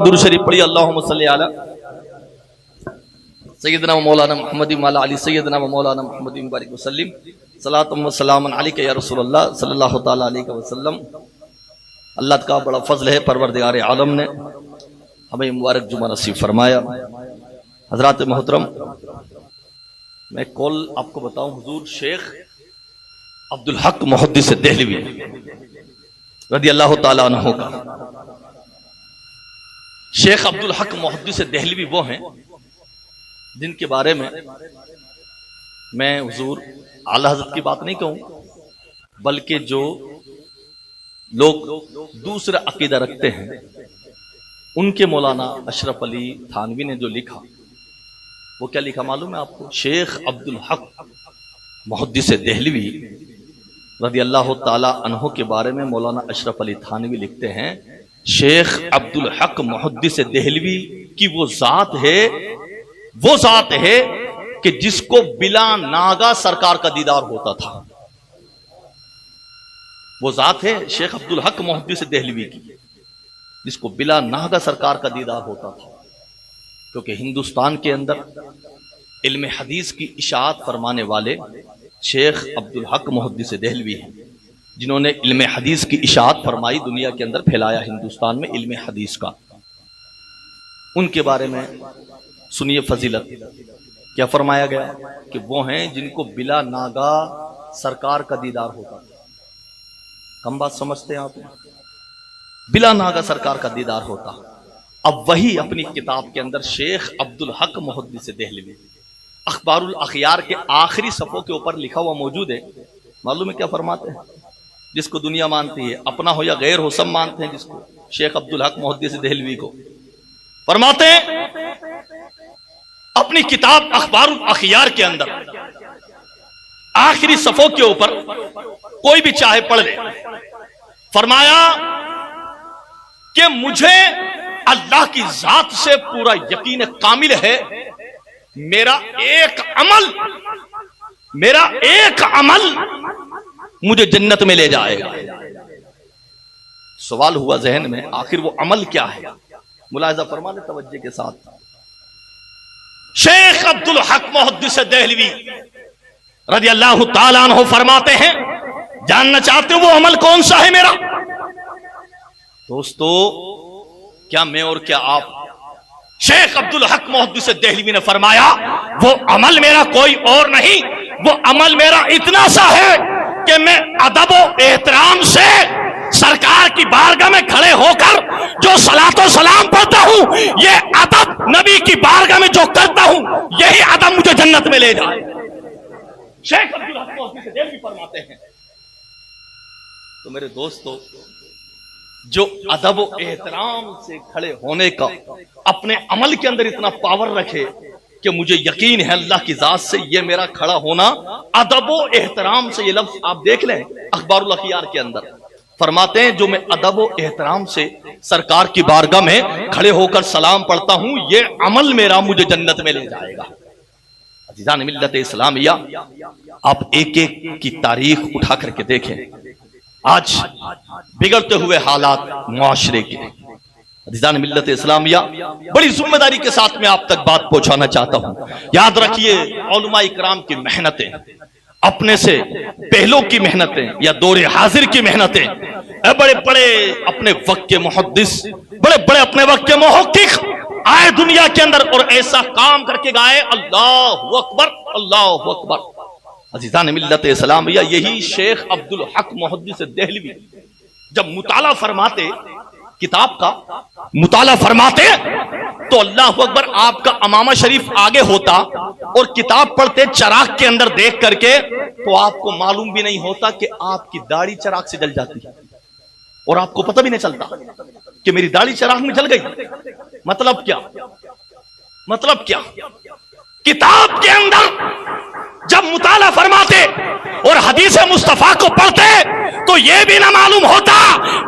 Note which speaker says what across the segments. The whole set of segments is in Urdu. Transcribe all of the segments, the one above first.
Speaker 1: درود شریف پڑھی اللہم صلی علی سیدنا و مولانا محمد و علی سیدنا و مولانا محمد مبارک وسلم صلاۃ و سلام علیک یا رسول اللہ صلی اللہ تعالی علیہ وسلم۔ اللہ کا بڑا فضل ہے، پروردگار عالم نے ہمیں مبارک جمعہ نصیب فرمایا۔ حضرات محترم، میں کل آپ کو بتاؤں، حضور شیخ عبدالحق محدث دہلوی رضی اللہ تعالی عنہ کا، شیخ عبدالحق محدث دہلوی وہ ہیں جن کے بارے میں حضور اعلی حضرت کی بات نہیں کہوں، بلکہ جو لوگ دوسرا عقیدہ رکھتے ہیں ان کے مولانا اشرف علی تھانوی نے جو لکھا، وہ کیا لکھا معلوم ہے آپ کو؟ شیخ عبدالحق محدث دہلوی رضی اللہ تعالی عنہ کے بارے میں مولانا اشرف علی تھانوی لکھتے ہیں، شیخ عبدالحق محدث دہلوی کی وہ ذات ہے کہ جس کو بلا ناگا سرکار کا دیدار ہوتا تھا۔ وہ ذات ہے شیخ عبدالحق محدث دہلوی کی جس کو بلا ناگا سرکار کا دیدار ہوتا تھا، کیونکہ ہندوستان کے اندر علم حدیث کی اشاعت فرمانے والے شیخ عبدالحق محدث دہلوی ہیں، جنہوں نے علم حدیث کی اشاعت فرمائی، دنیا کے اندر پھیلایا ہندوستان میں علم حدیث کا۔ ان کے بارے میں سنیے فضیلت، کیا فرمایا گیا کہ وہ ہیں جن کو بلا ناگا سرکار کا دیدار ہوتا تھا۔ کم بات سمجھتے ہیں آپ؟ بلا ناگا سرکار کا دیدار ہوتا۔ اب وہی اپنی کتاب کے اندر شیخ عبدالحق محدث دہلوی اخبار الاخیار کے آخری صفحوں کے اوپر لکھا ہوا موجود ہے، معلوم ہے کیا فرماتے ہیں؟ جس کو دنیا مانتی ہے، اپنا ہو یا غیر ہو، سب مانتے ہیں جس کو، شیخ عبدالحق محدث دہلوی کو۔ فرماتے ہیں اپنی کتاب اخبار الاخیار کے اندر آخری صفحوں کے اوپر، کوئی بھی چاہے پڑھ لے، فرمایا کہ مجھے اللہ کی ذات سے پورا یقین کامل ہے، میرا ایک عمل مجھے جنت میں لے جائے گا۔ سوال ہوا ذہن میں، آخر وہ عمل کیا ہے؟ ملاحظہ فرمانے توجہ کے ساتھ۔ شیخ عبدالحق محدث دہلوی رضی اللہ تعالیٰ عنہ فرماتے ہیں، جاننا چاہتے ہو وہ عمل کون سا ہے میرا؟ دوستو، کیا میں اور کیا آپ؟ شیخ عبدالحق محدث دہلوی نے فرمایا وہ عمل میرا کوئی اور نہیں، وہ عمل میرا اتنا سا ہے کہ میں ادب و احترام سے سرکار کی بارگاہ میں کھڑے ہو کر جو صلاۃ و سلام پڑھتا ہوں، یہ ادب نبی کی بارگاہ میں جو کرتا ہوں، یہی ادب مجھے جنت میں لے جائے۔ شیخ عبدالحق محدث دہلوی فرماتے ہیں۔ تو میرے دوستو، جو ادب و احترام سے کھڑے ہونے کا اپنے عمل کے اندر اتنا پاور رکھے کہ مجھے یقین ہے اللہ کی ذات سے یہ میرا کھڑا ہونا ادب و احترام سے، یہ لفظ آپ دیکھ لیں اخبار الاخیار کے اندر فرماتے ہیں، جو میں ادب و احترام سے سرکار کی بارگاہ میں کھڑے ہو کر سلام پڑھتا ہوں، یہ عمل میرا مجھے جنت میں لے جائے گا۔ عزیزان ملت اسلامیہ، آپ ایک ایک کی تاریخ اٹھا کر کے دیکھیں، آج بگڑتے ہوئے حالات معاشرے کے۔ عزیزان ملت اسلامیہ، بڑی ذمہ داری کے ساتھ میں آپ تک بات پہنچانا چاہتا ہوں۔ یاد رکھیے، علماء کرام کی محنتیں، اپنے سے پہلوں کی محنتیں یا دور حاضر کی محنتیں، بڑے بڑے اپنے وقت کے محدث، بڑے بڑے اپنے وقت کے محقق آئے دنیا کے اندر اور ایسا کام کر کے گائے، اللہ اکبر اللہ اکبر۔ عزیزان ملت اسلامیہ، یہی شیخ عبدالحق محدث دہلوی جب مطالعہ فرماتے، کتاب کا مطالعہ فرماتے تو اللہ اکبر، آپ کا امامہ شریف آگے ہوتا اور کتاب پڑھتے چراغ کے اندر دیکھ کر کے، تو آپ کو معلوم بھی نہیں ہوتا کہ آپ کی داڑھی چراغ سے جل جاتی، اور آپ کو پتہ بھی نہیں چلتا کہ میری داڑھی چراغ میں جل گئی۔ مطلب کیا؟ کتاب کے اندر جب مطالعہ فرماتے اور حدیث مصطفیٰ کو پڑھتے تو یہ بھی نہ معلوم ہوتا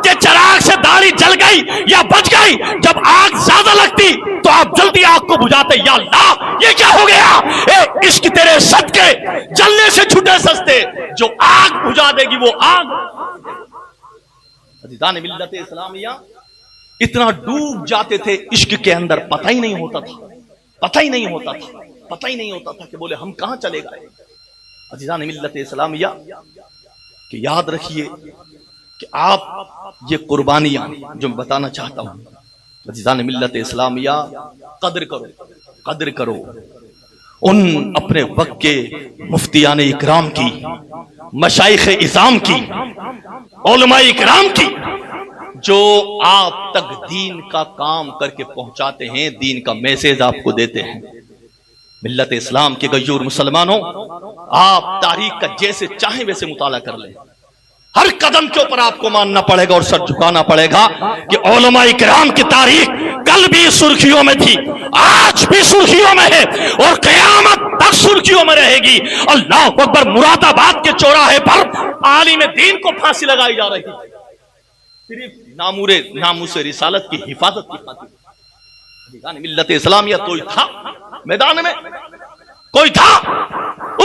Speaker 1: کہ چراغ سے داڑھی جل گئی یا بچ گئی۔ جب آگ زیادہ لگتی تو آپ جلدی آگ کو بجھاتے، یا اللہ یہ کیا ہو گیا؟ اے عشق تیرے صدقے جلنے سے چھٹے سستے، جو آگ بجھا دے گی وہ آگ۔ عزیزان ملت اسلامیہ، اتنا ڈوب جاتے تھے عشق کے اندر، پتہ ہی نہیں ہوتا تھا، پتہ ہی نہیں ہوتا تھا، پتہ ہی نہیں ہوتا تھا کہ بولے ہم کہاں چلے گئے۔ عزیزان ملت اسلامیہ، کہ یاد رکھیے کہ آپ یہ قربانیاں جو میں بتانا چاہتا ہوں، عزیزان ملت اسلامیہ، قدر کرو، قدر کرو ان اپنے وقت کے مفتیان اکرام کی، مشائخ اعظام کی، علماء اکرام کی، جو آپ تک دین کا کام کر کے پہنچاتے ہیں، دین کا میسیج آپ کو دیتے ہیں۔ ملت اسلام کے غیور مسلمانوں، آپ تاریخ کا جیسے چاہیں ویسے مطالعہ کر لیں، ہر قدم کے اوپر آپ کو ماننا پڑے گا اور سر جھکانا پڑے گا کہ علماء کرام کی تاریخ کل بھی سرخیوں میں تھی، آج بھی سرخیوں میں ہے اور قیامت تک سرخیوں میں رہے گی۔ اللہ اکبر، مراد آباد کے چوراہے پر عالم دین کو پھانسی لگائی جا رہی تھی، صرف ناموس رسالت کی حفاظت کی خاطر۔ ملت اسلامیہ کوئی تھا میدان میں، کوئی تھا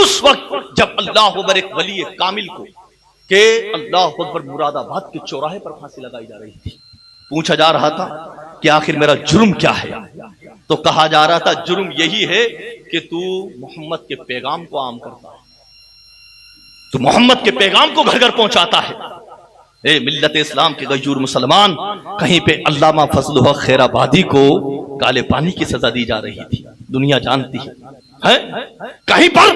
Speaker 1: اس وقت جب اللہ اکبر ایک ولی کامل کو کہ اللہ اکبر مراد آباد کے چوراہے پر پھانسی لگائی جا رہی تھی، پوچھا جا رہا تھا کہ آخر میرا جرم کیا ہے؟ تو کہا جا رہا تھا جرم یہی ہے کہ تو محمد کے پیغام کو عام کرتا ہے، تو محمد کے پیغام کو گھر گھر پہنچاتا ہے۔ اے ملت اسلام کے غیور مسلمان، کہیں پہ علامہ فضل الحق خیر آبادی کو کالے پانی کی سزا دی جا رہی تھی، دنیا جانتی ہے۔ کہیں پر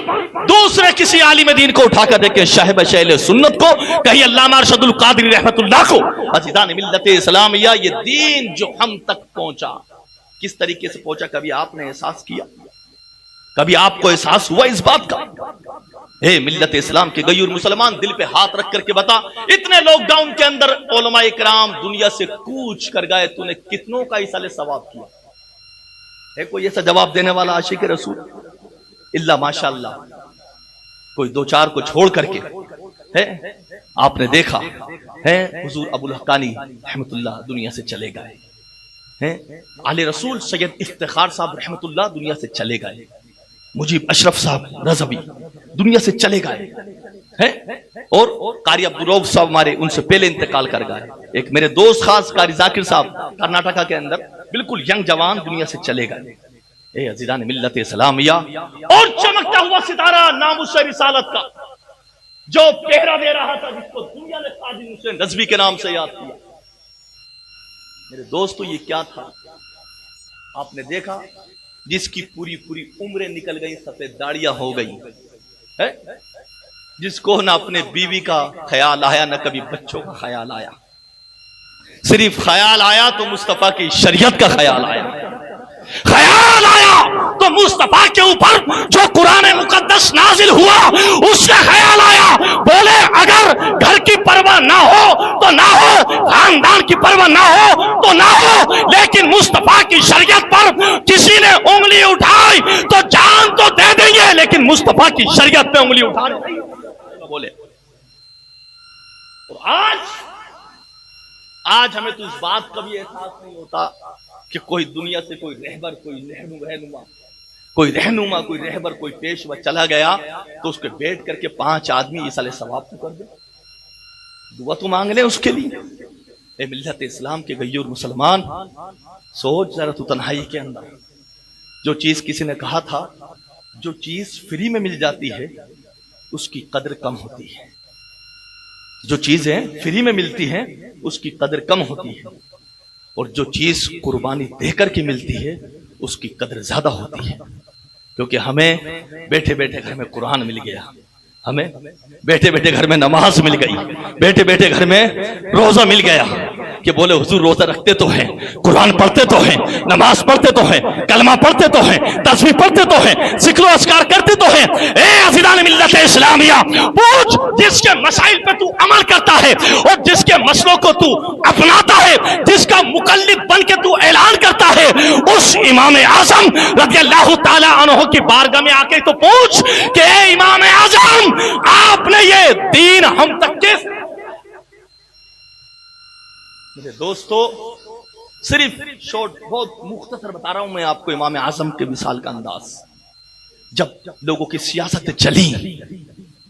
Speaker 1: دوسرے کسی عالم دین کو اٹھا کر دیکھیں، شاہب شیل سنت کو، کہیں علامہ ارشد القادری رحمت اللہ کو۔ عزیزان ملت اسلامیہ، یہ دین جو ہم تک پہنچا کس طریقے سے پہنچا، کبھی آپ نے احساس کیا؟ کبھی آپ کو احساس ہوا اس بات کا؟ اے ملت اسلام کے غیور مسلمان، دل پہ ہاتھ رکھ کر کے بتا، اتنے لاک ڈاؤن کے اندر علماء کرام دنیا سے کوچ کر گئے، تو نے کتنوں کا ایصال ثواب کیا؟ ہے کوئی ایسا جواب دینے والا عاشق رسول؟ اللہ ماشاءاللہ کوئی دو چار کو چھوڑ کر کے ہے۔ آپ نے دیکھا ہے حضور ابو الحقانی رحمت اللہ دنیا سے چلے گئے ہیں، آل رسول سید افتخار صاحب رحمت اللہ دنیا سے چلے گئے، مجیب اشرف صاحب رضوی دنیا سے چلے گئے ہیں، اور قاری عبدالرؤف صاحب ہمارے ان سے پہلے انتقال کر گئے۔ ایک میرے دوست خاص قاری ذاکر صاحب کرناٹکا کے اندر بالکل ینگ جوان دنیا سے چلے گئے۔ اے عزیزان ملت اسلامیہ، اور چمکتا ہوا ستارہ ناموس رسالت کا جو پہرا دے رہا تھا، جس کو دنیا نے قاضی حسین رضوی کے نام سے یاد کیا، میرے دوستو یہ کیا تھا؟ آپ نے دیکھا جس کی پوری عمریں نکل گئی، سفید داڑیاں ہو گئی ہے، جس کو نہ اپنے بیوی کا خیال آیا نہ کبھی بچوں کا خیال آیا، صرف خیال آیا تو مصطفیٰ کی شریعت کا خیال آیا، خیال آیا تو مصطفیٰ کے اوپر جو قرآن مقدس نازل ہوا اس سے خیال آیا۔ بولے اگر گھر کی پرواہ نہ ہو تو نہ ہو، خاندان کی پرواہ نہ ہو تو نہ ہو، لیکن مصطفیٰ کی شریعت پر کسی نے انگلی اٹھائی تو جان تو دے دیں گے، لیکن مصطفیٰ کی شریعت پہ انگلی اٹھانے نہیں بولے۔ اور آج ہمیں تو اس بات کا بھی احساس نہیں ہوتا کہ کوئی دنیا سے کوئی رہبر، کوئی رہنما، کوئی رہبر، کوئی پیشوا چلا گیا تو اس کے بیٹھ کر کے 5 آدمی ایصال ثواب تو کر دے، دعا تو مانگ لیں اس کے لیے۔ اے ملت اسلام کے غیور مسلمان، سوچ ذرا تو تنہائی کے اندر، جو چیز کسی نے کہا تھا جو چیز فری میں مل جاتی ہے اس کی قدر کم ہوتی ہے، جو چیزیں فری میں ملتی ہیں اس کی قدر کم ہوتی ہے، اور جو چیز قربانی دے کر کے ملتی ہے اس کی قدر زیادہ ہوتی ہے۔ کیونکہ ہمیں بیٹھے بیٹھے گھر میں قرآن مل گیا، ہمیں بیٹھے بیٹھے گھر میں نماز مل گئی، بیٹھے بیٹھے گھر میں روزہ مل گیا کہ بولے حضور روزہ رکھتے تو ہیں، قرآن پڑھتے تو ہیں، نماز پڑھتے تو ہیں، کلمہ پڑھتے تو ہیں، تسبیح پڑھتے تو ہیں، ذکر و اذکار کرتے تو ہیں۔ اے عزیزان ملت اسلامیہ، پوچھ جس کے مسائل پہ تو عمل کرتا ہے اور جس کے مسئلوں کو تو اپناتا ہے، جس کا مقلد بن کے تو اعلان کرتا ہے، اس امام اعظم رضی اللہ تعالی عنہ کی بارگاہ میں آ کے تو پوچھ کہ اے امام اعظم، آپ نے یہ دین ہم تک کیسے؟ میرے دوستو، صرف بہت مختصر بتا رہا ہوں میں آپ کو امام اعظم کے مثال کا انداز۔ جب لوگوں کی سیاست چلی،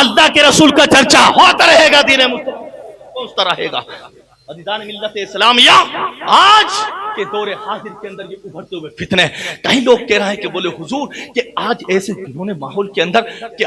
Speaker 1: اللہ کے رسول کا چرچا ہوتا رہے گا، دین مصطفیٰ پہنچتا رہے گا۔ عزیزان ملت اسلامیہ، آج کے دور حاضر کے اندر یہ ابھرتے ہوئے فتنے، کئی لوگ کہہ رہے ہیں کہ بولے حضور کہ آج ایسے انہوں نے ماحول کے اندر کہ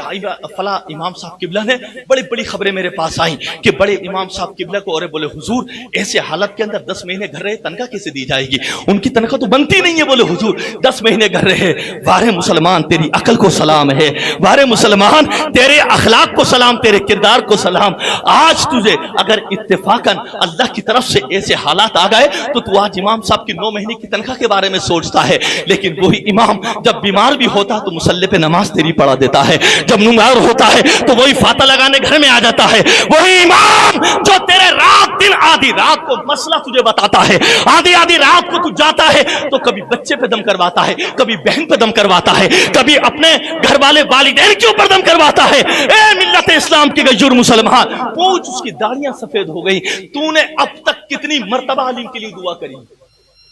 Speaker 1: فلاں امام صاحب قبلہ نے بڑی بڑی خبریں میرے پاس آئیں کہ بڑے امام صاحب قبلہ کو، اور بولے حضور ایسے حالت کے اندر 10 مہینے گھر رہے، تنخواہ کیسے دی جائے گی؟ ان کی تنخواہ تو بنتی نہیں ہے۔ بولے حضور 10 مہینے گھر رہے، وارے مسلمان تیری عقل کو سلام ہے، وارے مسلمان تیرے اخلاق کو سلام، تیرے کردار کو سلام۔ آج تجھے اگر اتفاقاً اللہ کی طرف سے ایسے حالات آ گئے تو تو آج امام صاحب کی 9 مہینے کی تنخواہ کے بارے میں سوچتا ہے، لیکن وہی امام جب بیمار بھی ہوتا تو مصلی پہ نماز تیری پڑھا دیتا ہے، جب نمار ہوتا ہے تو وہی فاتح لگانے گھر میں آ جاتا ہے، وہی امام جو تیرے رات دن آدھی رات کو مسئلہ تجھے بتاتا ہے، آدھی رات کو تو جاتا ہے تو کبھی بچے پہ دم کرواتا ہے، کبھی بہن پہ دم کرواتا ہے، کبھی اپنے گھر والے والدین کے اوپر دم کرواتا ہے۔ اے ملت اسلام کے غیور مسلمان، پوچھ اس کی داڑیاں سفید ہو گئی، تو نے اب تک کتنی مرتبہ عالم کے لیے دعا کری؟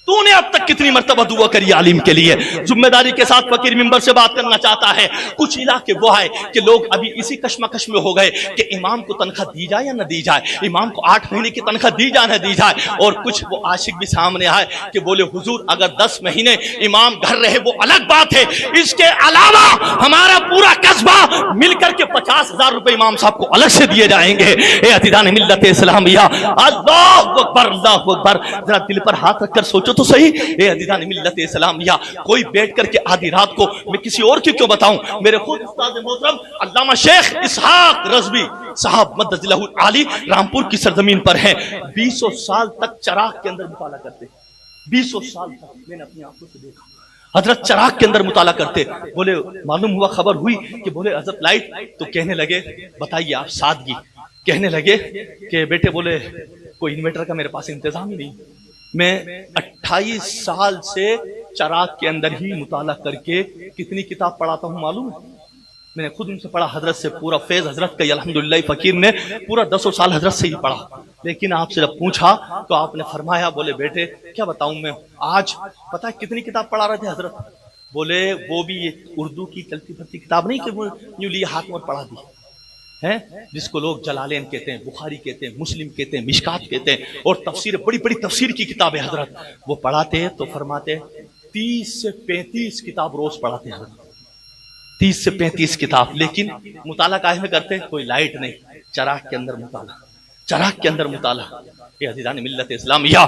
Speaker 1: تو نے اب تک کتنی مرتبہ دعا کری عالم کے لیے؟ ذمہ داری کے ساتھ فقیر ممبر سے بات کرنا چاہتا ہے۔ کچھ علاقے وہ ہے کہ لوگ ابھی اسی کشمکش میں ہو گئے کہ امام کو تنخواہ دی جائے یا نہ دی جائے، امام کو 8 مہینے کی تنخواہ دی جائے نہ دی جائے، اور کچھ وہ عاشق بھی سامنے آئے کہ بولے حضور اگر 10 مہینے امام گھر رہے وہ الگ بات ہے، اس کے علاوہ ہمارا پورا قصبہ مل کر کے 50,000 روپے امام صاحب کو الگ سے دیے جائیں گے۔ اے عزیزان ملت اسلامیہ، اللہ اکبر اللہ اکبر، ذرا دل پر ہاتھ رکھ کر سوچو تو صحیح۔ اے عزیزان ملت اسلامیہ، کوئی بیٹھ کر کے آدھی رات کو، میں کسی اور کی کیوں بتاؤں، میرے خود استاد محترم علامہ شیخ اسحاق رضوی صاحب مدد اللہ علی رامپور کی سرزمین پر ہیں، 20 سال تک چراغ کے اندر مطالعہ کرتے، 20 سال تک میں نے اپنی آنکھوں سے دیکھا حضرت چراغ کے اندر مطالعہ کرتے۔ بولے معلوم ہوا، خبر ہوئی کہ بولے حضرت لائٹ، تو کہنے لگے بتائیے آپ سادگی، کہنے لگے کہ بیٹے بولے کوئی انویٹر کا میرے پاس انتظام ہی نہیں، میں 28 سال سے چراغ کے اندر ہی مطالعہ کر کے کتنی کتاب پڑھاتا ہوں معلوم ہے؟ میں نے خود ان سے پڑھا، حضرت سے پورا فیض حضرت کا الحمدللہ، فقیر نے پورا 10 سال حضرت سے ہی پڑھا۔ لیکن آپ سے جب پوچھا تو آپ نے فرمایا، بولے بیٹے کیا بتاؤں میں، آج پتہ کتنی کتاب پڑھا رہے تھے حضرت؟ بولے وہ بھی اردو کی چلتی پھرتی کتاب نہیں کہ وہ یوں لیے ہاتھ میں پڑھا دی ہے، جس کو لوگ جلالین کہتے ہیں، بخاری کہتے ہیں، مسلم کہتے ہیں، مشکات کہتے ہیں، اور تفسیر، بڑی بڑی تفسیر کی کتابیں حضرت وہ پڑھاتے ہیں تو فرماتے 30 سے 35 کتاب روز پڑھاتے ہیں حضرت، 30 سے 35 کتاب۔ لیکن مطالعہ کاہے میں کرتے؟ کوئی لائٹ نہیں، چراغ کے اندر مطالعہ، چراغ کے اندر مطالعہ۔ یہ عزیزان ملت اسلامیہ،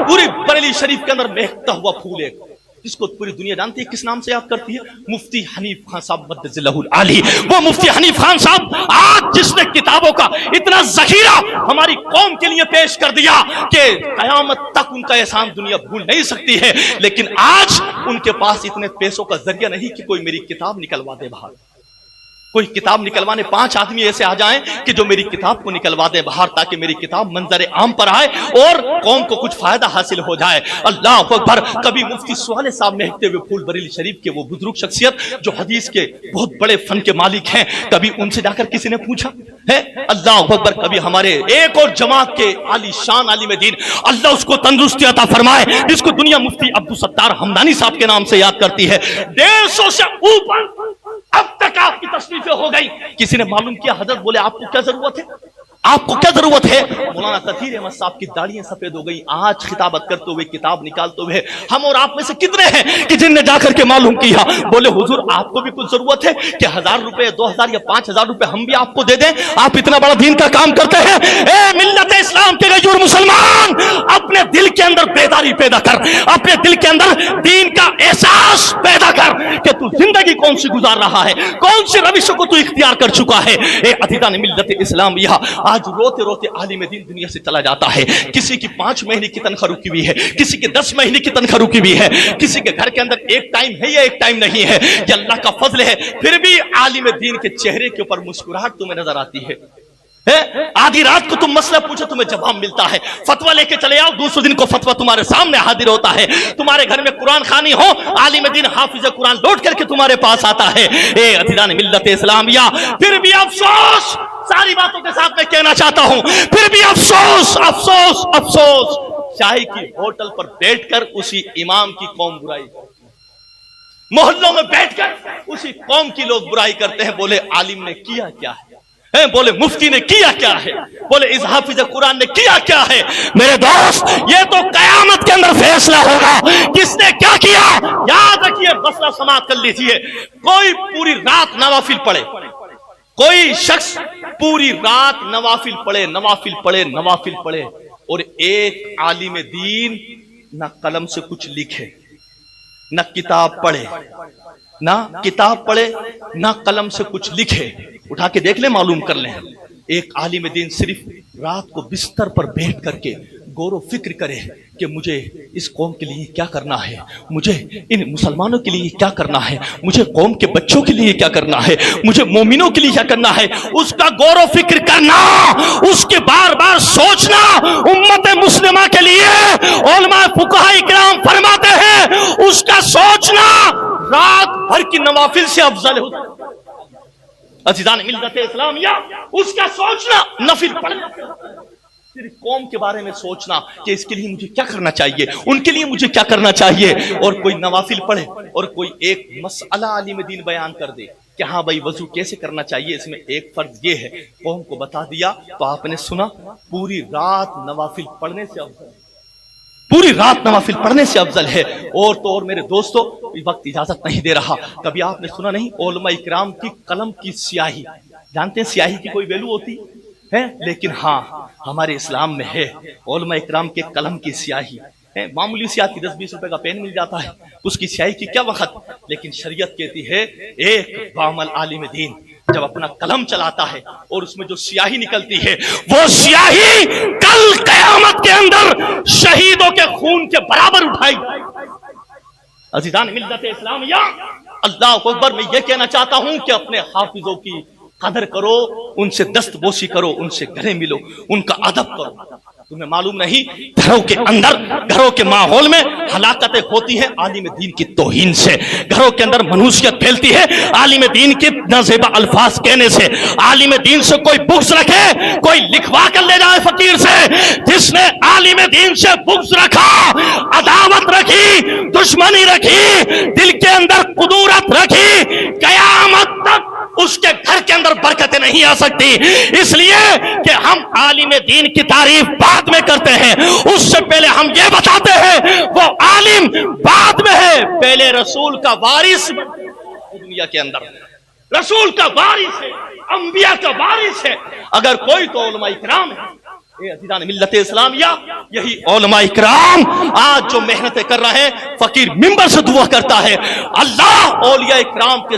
Speaker 1: پوری بریلی شریف کے اندر مہکتا ہوا پھول ایک، جس کو پوری دنیا جانتی ہے، کس نام سے یاد کرتی ہے؟ مفتی حنیف خان صاحب مدد اللہ علی۔ وہ مفتی حنیف خان صاحب آج جس نے کتابوں کا اتنا ذخیرہ ہماری قوم کے لیے پیش کر دیا کہ قیامت تک ان کا احسان دنیا بھول نہیں سکتی ہے، لیکن آج ان کے پاس اتنے پیسوں کا ذریعہ نہیں کہ کوئی میری کتاب نکلوا دے باہر، کوئی کتاب نکلوانے 5 آدمی ایسے آ جائیں کہ جو میری کتاب کو نکلوا دیں باہر، تاکہ میری کتاب منظر عام پر آئے اور قوم کو کچھ فائدہ حاصل ہو جائے۔ اللہ اکبر۔ کبھی مفتی سوالے صاحب مہکتے ہوئے پھول بریلی شریف کے، وہ بزرگ شخصیت جو حدیث کے بہت بڑے فن کے مالک ہیں، کبھی ان سے جا کر کسی نے پوچھا ہے؟ اللہ اکبر۔ کبھی ہمارے ایک اور جماعت کے عالی شان عالم دین، اللہ اس کو تندرستی عطا فرمائے، جس کو دنیا مفتی عبدالستار حمدانی صاحب کے نام سے یاد کرتی ہے، 150 سے اوپر اب تک آپ کی تصنیفیں ہو گئی۔ کسی نے معلوم کیا، حضرت بولے آپ کو کیا ضرورت ہے، آپ کو کیا ضرورت ہے؟ مولانا تطہیر احمد صاحب کی داڑیاں سفید ہو گئی، آج خطابت کرتے ہوئے، کتاب نکالتے ہوئے، ہم اور آپ میں سے کتنے ہیں کہ جن نے جا کر کے معلوم کیا؟ بولے حضور آپ کو بھی کچھ ضرورت ہے کہ 1000 روپے 2000 یا 5000 روپے ہم بھی آپ کو دے دیں؟ آپ اتنا بڑا دین کا کام کرتے ہیں۔ اے ملت اسلام کے غیور مسلمان، اپنے دل کے اندر بیداری پیدا کر، اپنے دل کے اندر دین کا احساس پیدا کر کہ تو زندگی کون سی گزار رہا ہے، کون سی روشوں کو تو اختیار کر چکا ہے۔ اے عزیزان ملت اسلامیہ، آج روتے روتے عالم دین دنیا سے چلا جاتا ہے، کسی کی 5 مہینے کی تنخواہ رکی ہوئی ہے، کسی کی 10 مہینے کی تنخواہ رکی ہوئی ہے، کسی کے گھر کے اندر ایک ٹائم ہے یا ایک ٹائم نہیں ہے، یہ اللہ کا فضل ہے، پھر بھی عالم دین کے چہرے کے اوپر مسکراہٹ تمہیں نظر آتی ہے۔ آدھی رات کو تم مسئلہ پوچھو تمہیں جواب ملتا ہے، فتویٰ لے کے چلے آؤ، دوسرے دن کو فتویٰ تمہارے سامنے حاضر ہوتا ہے، تمہارے گھر میں قرآن خوانی ہو، عالم دین حافظ قرآن لوٹ کر کے تمہارے پاس آتا ہے۔ اے عزیزان ملت اسلامیہ، پھر بھی افسوس، ساری باتوں کے ساتھ میں کہنا چاہتا ہوں، پھر بھی افسوس افسوس افسوس، چائے کی ہوٹل پر بیٹھ کر اسی امام کی قوم برائی، محلوں میں بیٹھ کر اسی قوم کی لوگ برائی کرتے ہیں. بولے عالم نے کیا کیا ہے, بولے مفتی نے کیا کیا ہے, بولے اس حافظ قرآن نے کیا کیا ہے. میرے دوست, یہ تو قیامت کے اندر فیصلہ ہوگا کس نے کیا کیا. یاد رکھیے, مسئلہ سماعت کر لیجیے. کوئی پوری رات نوافل پڑھے, کوئی شخص پوری رات نوافل پڑھے اور ایک عالم دین نہ قلم سے کچھ لکھے, نہ کتاب پڑھے, نہ قلم سے کچھ لکھے. اٹھا کے دیکھ لیں, معلوم کر لیں. ایک عالم دین صرف رات کو بستر پر بیٹھ کر کے غور و فکر کرے کہ مجھے اس قوم کے لیے کیا کرنا ہے, مجھے ان مسلمانوں کے لیے کیا کرنا ہے, مجھے قوم کے بچوں کے لیے کیا کرنا ہے, مجھے مومنوں کے لیے کیا کرنا ہے. اس کا غور و فکر کرنا, اس کے بار بار سوچنا امت مسلمہ کے لیے. علماء فقہاء اکرام فرماتے ہیں اس کا سوچنا رات بھر کی نوافل سے افضل ہوتا ہے. عزیزان ملت اسلامیہ, اس کا سوچنا نفل پڑھنا, صرف قوم کے بارے میں سوچنا کہ اس کے لیے مجھے کیا کرنا چاہیے, ان کے لیے مجھے کیا کرنا چاہیے. اور کوئی نوافل پڑھے اور کوئی ایک مسئلہ عالم دین بیان کر دے کہ ہاں بھائی وضو کیسے کرنا چاہیے, اس میں ایک فرض یہ ہے, قوم کو بتا دیا تو آپ نے سنا. پوری رات نوافل پڑھنے سے افضل, پوری رات نوافل پڑھنے سے افضل ہے. اور تو اور میرے دوستو, وقت اجازت نہیں دے رہا. کبھی آپ نے سنا نہیں علماء اکرام کی قلم کی سیاہی, جانتے ہیں سیاہی کی کوئی ویلو ہوتی ہے, لیکن ہاں ہمارے اسلام میں ہے علماء اکرام کے قلم کی سیاہی. معمولی سی آتی 10-20 روپے کا پین مل جاتا ہے, اس کی سیاہی کی کیا وقت. لیکن شریعت کہتی ہے ایک بعمل عالم دین جب اپنا قلم چلاتا ہے اور اس میں جو سیاہی نکلتی ہے, وہ سیاہی کل قیامت کے اندر شہیدوں کے خون کے برابر اٹھائی. عزیزان ملت اسلامیہ, اللہ اکبر. میں یہ کہنا چاہتا ہوں کہ اپنے حافظوں کی قدر کرو, ان سے دست بوسی کرو, ان سے گلے ملو, ان کا ادب کرو. تمہیں معلوم نہیں گھروں کے اندر, گھروں کے ماحول میں ہلاکتیں ہوتی ہیں عالم دین کی توہین سے. گھروں کے اندر منحوسیت پھیلتی ہے عالم دین کے نازیبا الفاظ کہنے سے. عالم دین سے کوئی بغض رکھے, کوئی لکھوا کر لے جائے فقیر سے. جس نے عالم دین سے بغض رکھا, عداوت رکھی, دشمنی رکھی, دل کے اندر قدورت رکھی, قیامت تک اس کے گھر کے اندر برکتیں نہیں آ سکتی. اس لیے کہ ہم عالم دین کی تعریف بعد میں کرتے ہیں, اس سے پہلے ہم یہ بتاتے ہیں وہ عالم بعد میں ہے, پہلے رسول کا وارث دنیا کے اندر, رسول کا وارث ہے, انبیاء کا وارث ہے. اگر کوئی تو علماء اکرام ہے. عزیزان ملت اسلامیہ, یہی علماء اکرام آج جو محنتیں کر رہے ہیں, فقیر منبر سے دعا کرتا ہے اللہ اولیاء اکرام کے